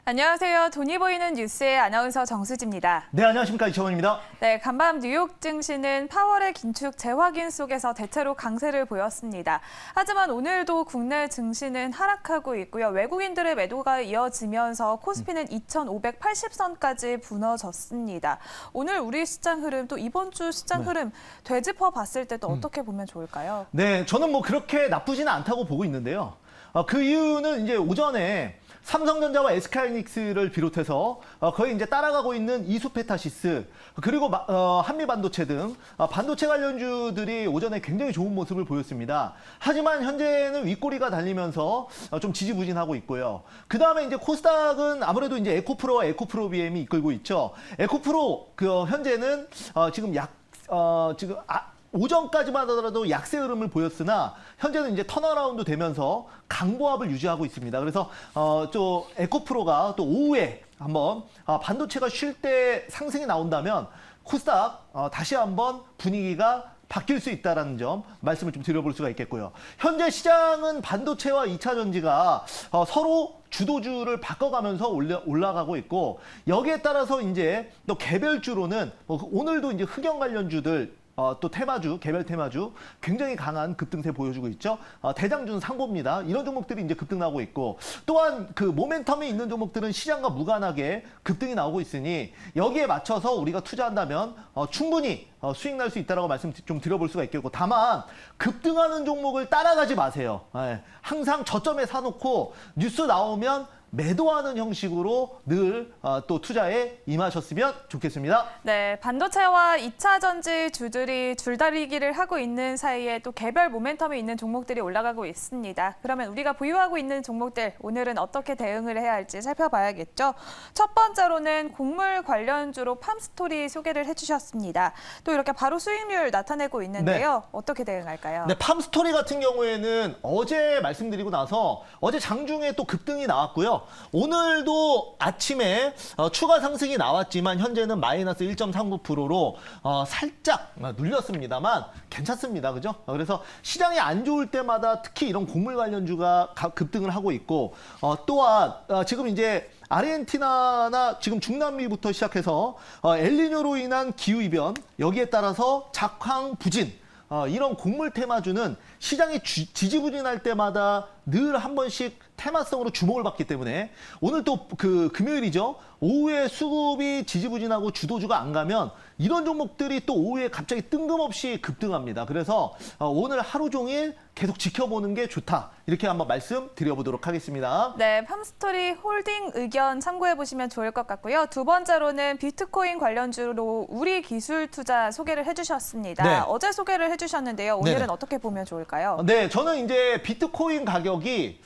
안녕하세요. 돈이 보이는 뉴스의 아나운서 정수지입니다. 네, 안녕하십니까. 이청원입니다. 네, 간밤 뉴욕 증시는 파월의 긴축 재확인 속에서 대체로 강세를 보였습니다. 하지만 오늘도 국내 증시는 하락하고 있고요. 외국인들의 매도가 이어지면서 코스피는 2,580선까지 무너졌습니다. 오늘 우리 시장 흐름, 또 이번 주 시장 흐름 되짚어 봤을 때 또 어떻게 보면 좋을까요? 네, 저는 뭐 그렇게 나쁘지는 않다고 보고 있는데요. 그 이유는 이제 오전에 삼성전자와 SK하이닉스를 비롯해서 거의 이제 따라가고 있는 이수페타시스 그리고 한미반도체 등 반도체 관련주들이 오전에 굉장히 좋은 모습을 보였습니다. 하지만 현재는 윗꼬리가 달리면서 좀 지지부진하고 있고요. 그 다음에 이제 코스닥은 아무래도 이제 에코프로와 에코프로비엠이 이끌고 있죠. 에코프로 현재는 지금 오전까지만 하더라도 약세 흐름을 보였으나 현재는 이제 턴어라운드 되면서 강보합을 유지하고 있습니다. 그래서 또 에코프로가 또 오후에 한번 반도체가 쉴 때 상승이 나온다면 코스닥 다시 한번 분위기가 바뀔 수 있다는 점 말씀을 좀 드려볼 수가 있겠고요. 현재 시장은 반도체와 2차 전지가 서로 주도주를 바꿔가면서 올라가고 있고 여기에 따라서 이제 또 개별주로는 오늘도 이제 흑연 관련주들 또 테마주, 개별 테마주 굉장히 강한 급등세 보여주고 있죠. 대장주는 상보입니다. 이런 종목들이 이제 급등하고 있고 또한 그 모멘텀이 있는 종목들은 시장과 무관하게 급등이 나오고 있으니 여기에 맞춰서 우리가 투자한다면 충분히 수익 날 수 있다라고 말씀 좀 드려볼 수가 있겠고 다만 급등하는 종목을 따라가지 마세요. 항상 저점에 사놓고 뉴스 나오면 매도하는 형식으로 늘 또 투자에 임하셨으면 좋겠습니다. 네, 반도체와 2차 전지 주들이 줄다리기를 하고 있는 사이에 또 개별 모멘텀이 있는 종목들이 올라가고 있습니다. 그러면 우리가 보유하고 있는 종목들 오늘은 어떻게 대응을 해야 할지 살펴봐야겠죠. 첫 번째로는 곡물 관련주로 팜스토리 소개를 해주셨습니다. 또 이렇게 바로 수익률 나타내고 있는데요. 네. 어떻게 대응할까요? 네, 팜스토리 같은 경우에는 어제 말씀드리고 나서 어제 장중에 또 급등이 나왔고요. 오늘도 아침에 추가 상승이 나왔지만 현재는 마이너스 1.39%로 살짝 눌렸습니다만 괜찮습니다. 그죠? 그래서 시장이 안 좋을 때마다 특히 이런 곡물 관련주가 급등을 하고 있고 또한 지금 이제 아르헨티나나 지금 중남미부터 시작해서 엘니뇨로 인한 기후이변 여기에 따라서 작황 부진 이런 곡물 테마주는 시장이 지지부진할 때마다 늘 한 번씩 테마성으로 주목을 받기 때문에 오늘 또 그 금요일이죠. 오후에 수급이 지지부진하고 주도주가 안 가면 이런 종목들이 또 오후에 갑자기 뜬금없이 급등합니다. 그래서 오늘 하루 종일 계속 지켜보는 게 좋다. 이렇게 한번 말씀드려보도록 하겠습니다. 네, 팜스토리 홀딩 의견 참고해 보시면 좋을 것 같고요. 두 번째로는 비트코인 관련주로 우리 기술 투자 소개를 해주셨습니다. 네. 어제 소개를 해주셨는데요. 오늘은 네네. 어떻게 보면 좋을까요? 네, 저는 이제 비트코인 가격이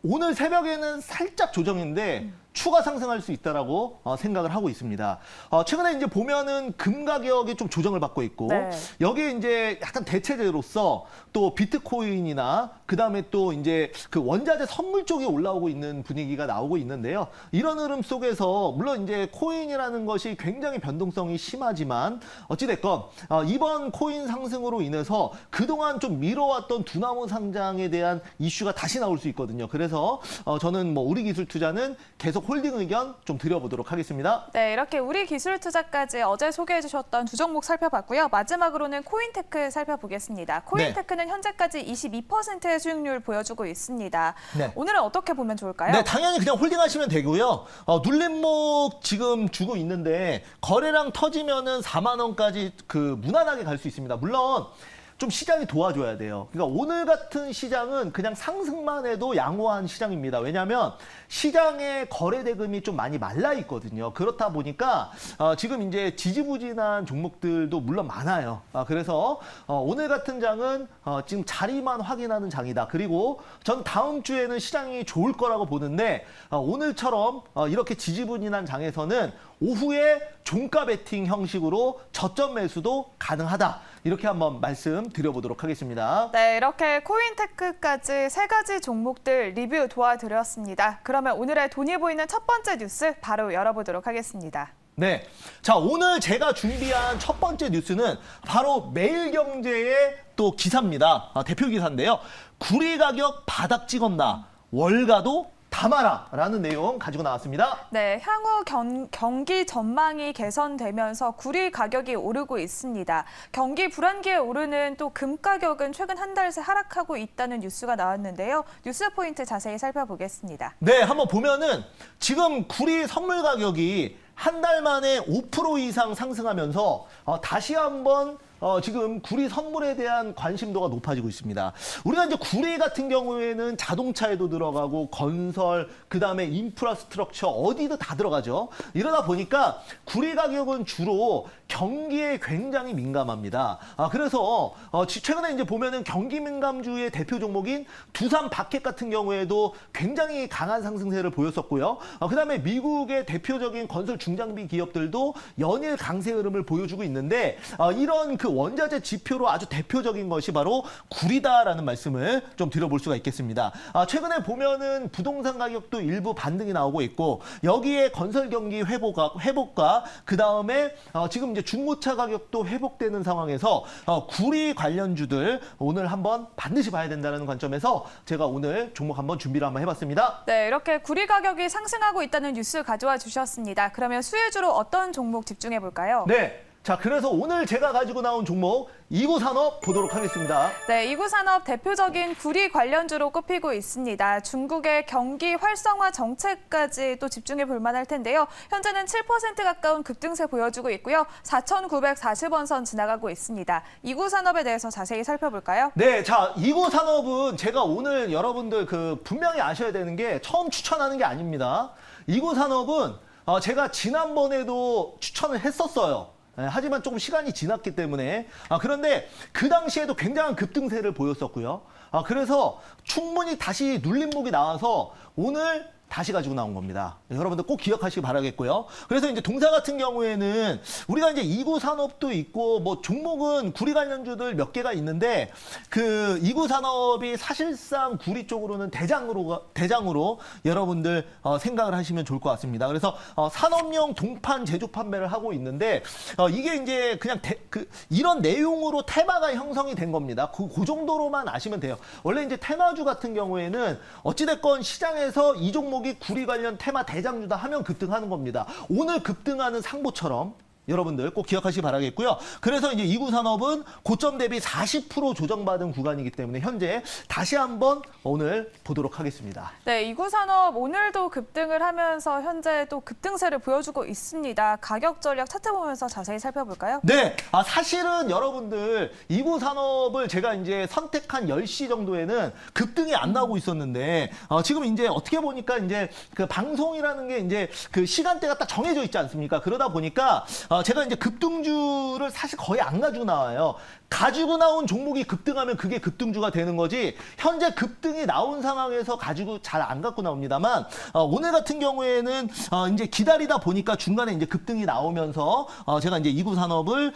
오늘 새벽에는 살짝 조정인데 추가 상승할 수 있다라고 생각을 하고 있습니다. 최근에 이제 보면은 금 가격이 좀 조정을 받고 있고 네. 여기에 이제 약간 대체제로서 또 비트코인이나 그 다음에 또 이제 그 원자재 선물 쪽이 올라오고 있는 분위기가 나오고 있는데요. 이런 흐름 속에서 물론 이제 코인이라는 것이 굉장히 변동성이 심하지만 어찌됐건 이번 코인 상승으로 인해서 그동안 좀 미뤄왔던 두나무 상장에 대한 이슈가 다시 나올 수 있거든요. 그래서 저는 뭐 우리 기술 투자는 계속 홀딩 의견 좀 드려보도록 하겠습니다. 네, 이렇게 우리 기술 투자까지 어제 소개해 주셨던 두 종목 살펴봤고요. 마지막으로는 코인테크 살펴보겠습니다. 코인테크는 현재까지 22%의 수익률 보여주고 있습니다. 네. 오늘은 어떻게 보면 좋을까요? 네, 당연히 그냥 홀딩하시면 되고요. 눌림목 지금 주고 있는데 거래량 터지면은 4만 원까지 무난하게 갈 수 있습니다. 물론 좀 시장이 도와줘야 돼요. 그러니까 오늘 같은 시장은 그냥 상승만 해도 양호한 시장입니다. 왜냐하면 시장의 거래 대금이 좀 많이 말라 있거든요. 그렇다 보니까 지금 이제 지지부진한 종목들도 물론 많아요. 그래서 오늘 같은 장은 지금 자리만 확인하는 장이다. 그리고 전 다음 주에는 시장이 좋을 거라고 보는데 오늘처럼 이렇게 지지부진한 장에서는 오후에 종가 베팅 형식으로 저점 매수도 가능하다. 이렇게 한번 말씀드려보도록 하겠습니다. 네, 이렇게 코인테크까지 세 가지 종목들 리뷰 도와드렸습니다. 그러면 오늘의 돈이 보이는 첫 번째 뉴스 바로 열어보도록 하겠습니다. 네. 자, 오늘 제가 준비한 첫 번째 뉴스는 바로 매일경제의 또 기사입니다. 대표 기사인데요. 구리 가격 바닥 찍었나? 월가도 담아라라는 내용 가지고 나왔습니다. 네, 향후 경기 전망이 개선되면서 구리 가격이 오르고 있습니다. 경기 불안기에 오르는 또 금 가격은 최근 한 달 새 하락하고 있다는 뉴스가 나왔는데요. 뉴스 포인트 자세히 살펴보겠습니다. 네, 한번 보면은 지금 구리 선물 가격이 한 달 만에 5% 이상 상승하면서 다시 한번 지금 구리 선물에 대한 관심도가 높아지고 있습니다. 우리가 이제 구리 같은 경우에는 자동차에도 들어가고 건설, 그다음에 인프라스트럭처 어디든 다 들어가죠. 이러다 보니까 구리 가격은 주로 경기에 굉장히 민감합니다. 그래서 최근에 이제 보면은 경기 민감주의 대표 종목인 두산 바켓 같은 경우에도 굉장히 강한 상승세를 보였었고요. 그다음에 미국의 대표적인 건설 중장비 기업들도 연일 강세 흐름을 보여주고 있는데 이런 그 원자재 지표로 아주 대표적인 것이 바로 구리다라는 말씀을 좀 드려볼 수가 있겠습니다. 최근에 보면은 부동산 가격도 일부 반등이 나오고 있고 여기에 건설 경기 회복과 그 다음에 지금 이제 중고차 가격도 회복되는 상황에서 구리 관련주들 오늘 한번 반드시 봐야 된다는 관점에서 제가 오늘 종목 한번 준비를 한번 해봤습니다. 네, 이렇게 구리 가격이 상승하고 있다는 뉴스 가져와 주셨습니다. 그러면 수혜주로 어떤 종목 집중해 볼까요? 네. 자, 그래서 오늘 제가 가지고 나온 종목 이구산업 보도록 하겠습니다. 네, 이구산업 대표적인 구리 관련주로 꼽히고 있습니다. 중국의 경기 활성화 정책까지 또 집중해 볼 만할 텐데요. 현재는 7% 가까운 급등세 보여주고 있고요. 4,940원 선 지나가고 있습니다. 이구산업에 대해서 자세히 살펴볼까요? 네, 자, 이구산업은 제가 오늘 여러분들 분명히 아셔야 되는 게 처음 추천하는 게 아닙니다. 이구산업은 제가 지난번에도 추천을 했었어요. 하지만 조금 시간이 지났기 때문에 그런데 그 당시에도 굉장한 급등세를 보였었고요. 그래서 충분히 다시 눌림목이 나와서 오늘 다시 가지고 나온 겁니다. 여러분들 꼭 기억하시기 바라겠고요. 그래서 이제 동사 같은 경우에는 우리가 이제 이구산업도 있고 뭐 종목은 구리 관련주들 몇 개가 있는데 그 이구산업이 사실상 구리 쪽으로는 대장으로 여러분들 생각을 하시면 좋을 것 같습니다. 그래서 산업용 동판 제조 판매를 하고 있는데 이게 이제 그냥 이런 내용으로 테마가 형성이 된 겁니다. 그 정도로만 아시면 돼요. 원래 이제 테마주 같은 경우에는 어찌됐건 시장에서 이 종목이 구리 관련 테마 대장주다 하면 급등하는 겁니다. 오늘 급등하는 상보처럼 여러분들 꼭 기억하시기 바라겠고요. 그래서 이제 이구산업은 고점 대비 40% 조정받은 구간이기 때문에 현재 다시 한번 오늘 보도록 하겠습니다. 네, 이구산업 오늘도 급등을 하면서 현재 또 급등세를 보여주고 있습니다. 가격 전략 차트 보면서 자세히 살펴볼까요? 네, 사실은 여러분들 이구산업을 제가 이제 선택한 10시 정도에는 급등이 안 나오고 있었는데 지금 이제 어떻게 보니까 이제 그 방송이라는 게 이제 그 시간대가 딱 정해져 있지 않습니까? 그러다 보니까 제가 이제 급등주를 사실 거의 안 가지고 나와요. 가지고 나온 종목이 급등하면 그게 급등주가 되는 거지 현재 급등이 나온 상황에서 가지고 잘 안 갖고 나옵니다만 오늘 같은 경우에는 이제 기다리다 보니까 중간에 이제 급등이 나오면서 제가 이제 이구산업을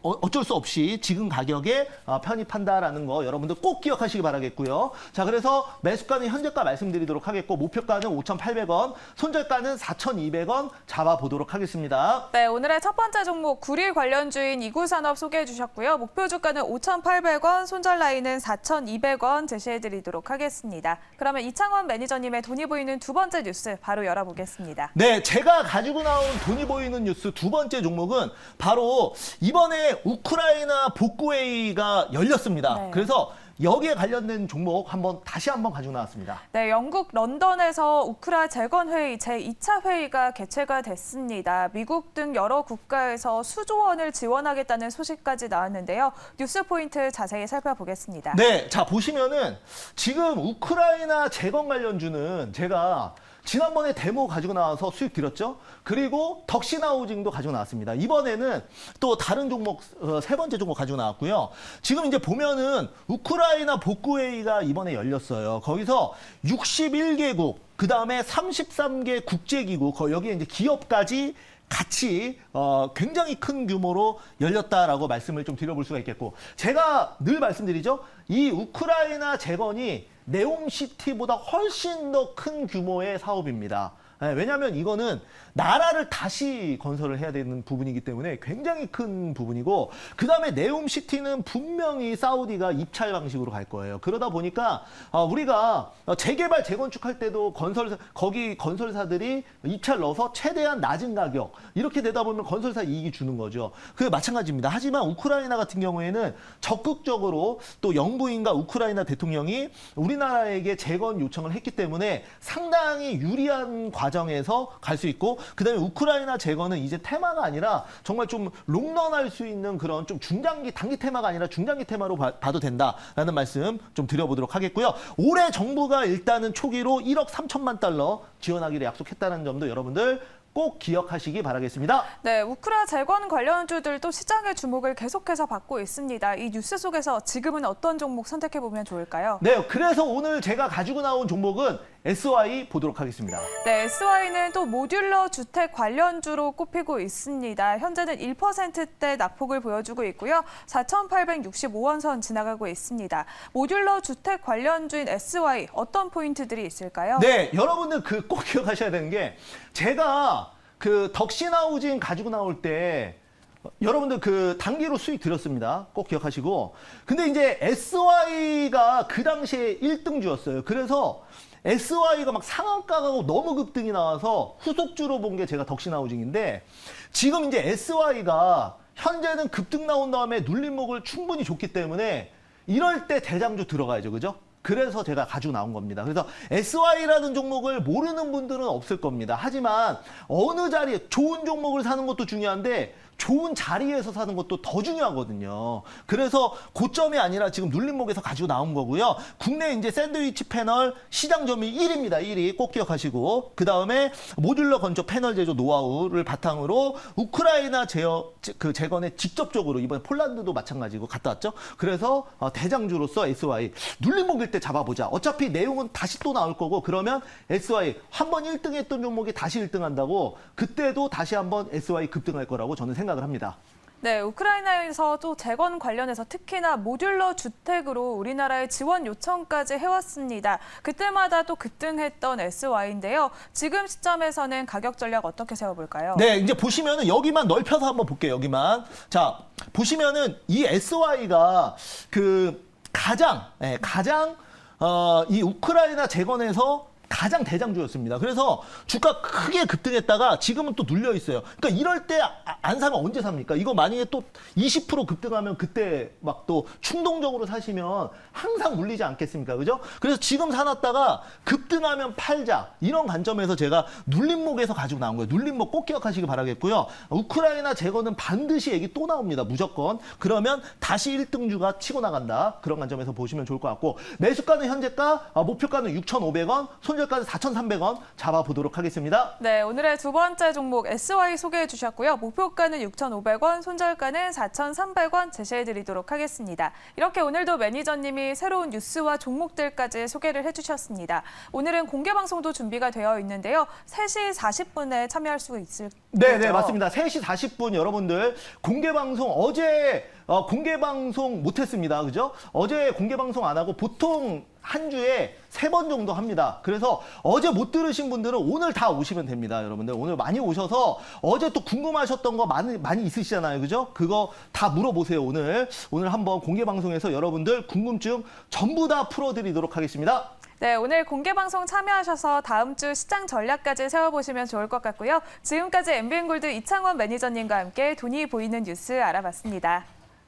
어쩔 수 없이 지금 가격에 편입한다라는 거 여러분들 꼭 기억하시기 바라겠고요. 자, 그래서 매수가는 현재가 말씀드리도록 하겠고 목표가는 5,800원, 손절가는 4,200원 잡아보도록 하겠습니다. 네, 오늘의 첫 번째 종목 구리 관련주인 이구산업 소개해 주셨고요. 목표 주가는 5,800원, 손절 라인은 4,200원 제시해드리도록 하겠습니다. 그러면 이창원 매니저님의 돈이 보이는 두 번째 뉴스 바로 열어보겠습니다. 네, 제가 가지고 나온 돈이 보이는 뉴스 두 번째 종목은 바로 이번에 우크라이나 복구회의가 열렸습니다. 네. 그래서 여기에 관련된 종목 다시 한번 가지고 나왔습니다. 네, 영국 런던에서 우크라 재건회의 제2차 회의가 개최가 됐습니다. 미국 등 여러 국가에서 수조 원을 지원하겠다는 소식까지 나왔는데요. 뉴스 포인트 자세히 살펴보겠습니다. 네, 자 보시면은 지금 우크라이나 재건 관련주는 제가 지난번에 데모 가지고 나와서 수익 드렸죠. 그리고 덕시나우징도 가지고 나왔습니다. 이번에는 또 다른 종목 세 번째 종목 가지고 나왔고요. 지금 이제 보면은 우크라이나 복구회의가 이번에 열렸어요. 거기서 61개국 그다음에 33개 국제기구 여기에 이제 기업까지 같이 굉장히 큰 규모로 열렸다라고 말씀을 좀 드려볼 수가 있겠고 제가 늘 말씀드리죠. 이 우크라이나 재건이 네옴시티보다 훨씬 더 큰 규모의 사업입니다. 왜냐하면 이거는 나라를 다시 건설을 해야 되는 부분이기 때문에 굉장히 큰 부분이고, 그다음에 네옴시티는 분명히 사우디가 입찰 방식으로 갈 거예요. 그러다 보니까 우리가 재개발, 재건축할 때도 거기 건설사들이 입찰 넣어서 최대한 낮은 가격, 이렇게 되다 보면 건설사 이익이 주는 거죠. 그게 마찬가지입니다. 하지만 우크라이나 같은 경우에는 적극적으로 또 영부인과 우크라이나 대통령이 우리나라에게 재건 요청을 했기 때문에 상당히 유리한 과정에서 갈 수 있고, 그다음에 우크라이나 재건은 이제 테마가 아니라 정말 좀 롱런할 수 있는 그런 좀 중장기, 단기 테마가 아니라 중장기 테마로 봐도 된다라는 말씀 좀 드려보도록 하겠고요. 올해 정부가 일단은 초기로 1억 3천만 달러 지원하기로 약속했다는 점도 여러분들 꼭 기억하시기 바라겠습니다. 네, 우크라 재건 관련주들도 시장의 주목을 계속해서 받고 있습니다. 이 뉴스 속에서 지금은 어떤 종목 선택해보면 좋을까요? 네, 그래서 오늘 제가 가지고 나온 종목은 SY 보도록 하겠습니다. 네, SY는 또 모듈러 주택 관련주로 꼽히고 있습니다. 현재는 1%대 낙폭을 보여주고 있고요. 4,865원 선 지나가고 있습니다. 모듈러 주택 관련주인 SY 어떤 포인트들이 있을까요? 네, 여러분들 꼭 기억하셔야 되는 게, 제가 그 덕신하우징 가지고 나올 때 여러분들 단기로 수익 드렸습니다. 꼭 기억하시고. 근데 이제 SY가 그 당시에 1등주였어요. 그래서 SY가 막 상한가 가고 너무 급등이 나와서 후속주로 본 게 제가 덕신하우징인데, 지금 이제 SY가 현재는 급등 나온 다음에 눌림목을 충분히 줬기 때문에 이럴 때 대장주 들어가야죠. 그죠? 그래서 제가 가지고 나온 겁니다. 그래서 SY라는 종목을 모르는 분들은 없을 겁니다. 하지만 어느 자리에 좋은 종목을 사는 것도 중요한데 좋은 자리에서 사는 것도 더 중요하거든요. 그래서 고점이 아니라 지금 눌림목에서 가지고 나온 거고요. 국내 이제 샌드위치 패널 시장 점유율 1위입니다. 1위 꼭 기억하시고, 그 다음에 모듈러 건조 패널 제조 노하우를 바탕으로 우크라이나 재건에 직접적으로, 이번에 폴란드도 마찬가지고 갔다 왔죠. 그래서 대장주로서 SY 눌림목일 때 잡아보자. 어차피 내용은 다시 또 나올 거고, 그러면 SY 한번 1등 했던 종목이 다시 1등 한다고, 그때도 다시 한번 SY 급등할 거라고 저는 생각을 합니다. 네, 우크라이나에서 또 재건 관련해서 특히나 모듈러 주택으로 우리나라에 지원 요청까지 해왔습니다. 그때마다 또 급등했던 SY인데요. 지금 시점에서는 가격 전략 어떻게 세워볼까요? 네, 이제 보시면은 여기만 넓혀서 한번 볼게요. 여기만. 자, 보시면은 이 SY가 가장 이 우크라이나 재건에서 가장 대장주였습니다. 그래서 주가 크게 급등했다가 지금은 또 눌려 있어요. 그러니까 이럴 때 안 사면 언제 삽니까? 이거 만약에 또 20% 급등하면 그때 막 또 충동적으로 사시면 항상 물리지 않겠습니까? 그죠? 그래서 지금 사놨다가 급등하면 팔자. 이런 관점에서 제가 눌림목에서 가지고 나온 거예요. 눌림목 꼭 기억하시기 바라겠고요. 우크라이나 재건은 반드시 얘기 또 나옵니다. 무조건. 그러면 다시 1등주가 치고 나간다. 그런 관점에서 보시면 좋을 것 같고, 매수가는 현재가, 목표가는 6,500원, 손절가는 4,300원 잡아보도록 하겠습니다. 네, 오늘의 두 번째 종목 SY 소개해 주셨고요. 목표가는 6,500원, 손절가는 4,300원 제시해드리도록 하겠습니다. 이렇게 오늘도 매니저님이 새로운 뉴스와 종목들까지 소개를 해주셨습니다. 오늘은 공개방송도 준비가 되어 있는데요. 3시 40분에 참여할 수 있을 네, 거죠? 맞습니다. 3시 40분 여러분들 공개방송, 어제 공개방송 못했습니다. 그죠? 어제 공개방송 안 하고 보통 한 주에 3번 정도 합니다. 그래서 어제 못 들으신 분들은 오늘 다 오시면 됩니다. 여러분들 오늘 많이 오셔서 어제 또 궁금하셨던 거 많이 있으시잖아요. 그죠? 그거 다 물어보세요. 오늘 한번 공개방송에서 여러분들 궁금증 전부 다 풀어드리도록 하겠습니다. 네, 오늘 공개방송 참여하셔서 다음 주 시장 전략까지 세워보시면 좋을 것 같고요. 지금까지 MBN골드 이창원 매니저님과 함께 돈이 보이는 뉴스 알아봤습니다.